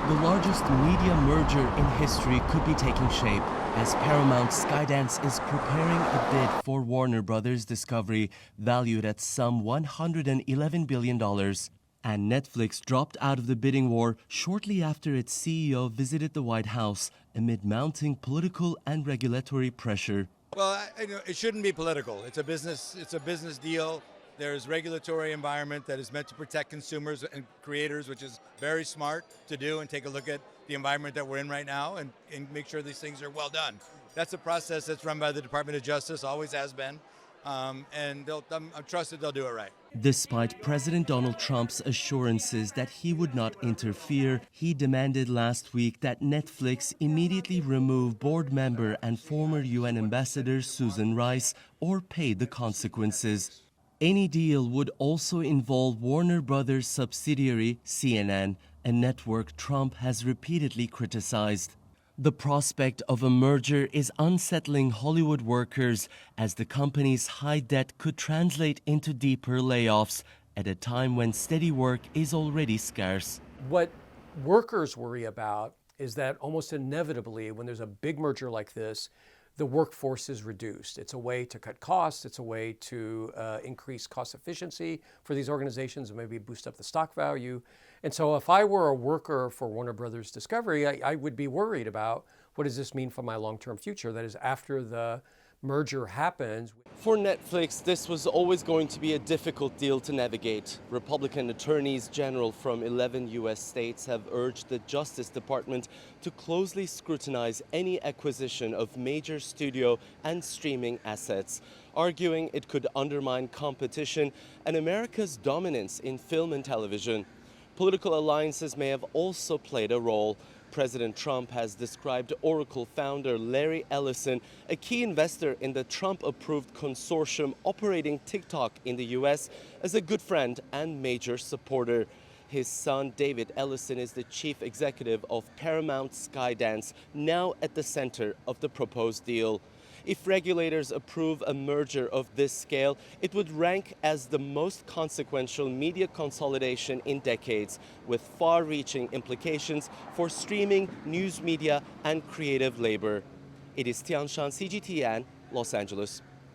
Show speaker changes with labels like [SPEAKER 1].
[SPEAKER 1] The largest media merger in history could be taking shape as Paramount-Skydance is preparing a bid for Warner Brothers Discovery valued at some $111 billion. And Netflix dropped out of the bidding war shortly after its CEO visited the White House amid mounting political and regulatory pressure.
[SPEAKER 2] Well, it shouldn't be political. It's a business deal. There's regulatory environment that is meant to protect consumers and creators, which is very smart to do, and take a look at the environment that we're in right now and make sure these things are well done. That's a process that's run by the Department of Justice, always has been, and I'm trusted they'll do it right.
[SPEAKER 1] Despite President Donald Trump's assurances that he would not interfere, he demanded last week that Netflix immediately remove board member and former UN Ambassador Susan Rice or pay the consequences. Any deal would also involve Warner Brothers subsidiary CNN, a network Trump has repeatedly criticized. The prospect of a merger is unsettling Hollywood workers as the company's high debt could translate into deeper layoffs at a time when steady work is already scarce.
[SPEAKER 3] What workers worry about is that almost inevitably, when there's a big merger like this, the workforce is reduced. It's a way to cut costs. It's a way to increase cost efficiency for these organizations and maybe boost up the stock value. And so if I were a worker for Warner Brothers Discovery, I would be worried about what does this mean for my long-term future? That is, after the merger happens.
[SPEAKER 1] For Netflix, this was always going to be a difficult deal to navigate. Republican attorneys general from 11 U.S. states have urged the Justice Department to closely scrutinize any acquisition of major studio and streaming assets, arguing it could undermine competition and America's dominance in film and television. Political alliances may have also played a role. President Trump has described Oracle founder Larry Ellison, a key investor in the Trump-approved consortium operating TikTok in the U.S., as a good friend and major supporter. His son, David Ellison, is the chief executive of Paramount-Skydance, now at the center of the proposed deal. If regulators approve a merger of this scale, it would rank as the most consequential media consolidation in decades, with far-reaching implications for streaming, news media, and creative labor. Ediz Tiyansan, CGTN, Los Angeles.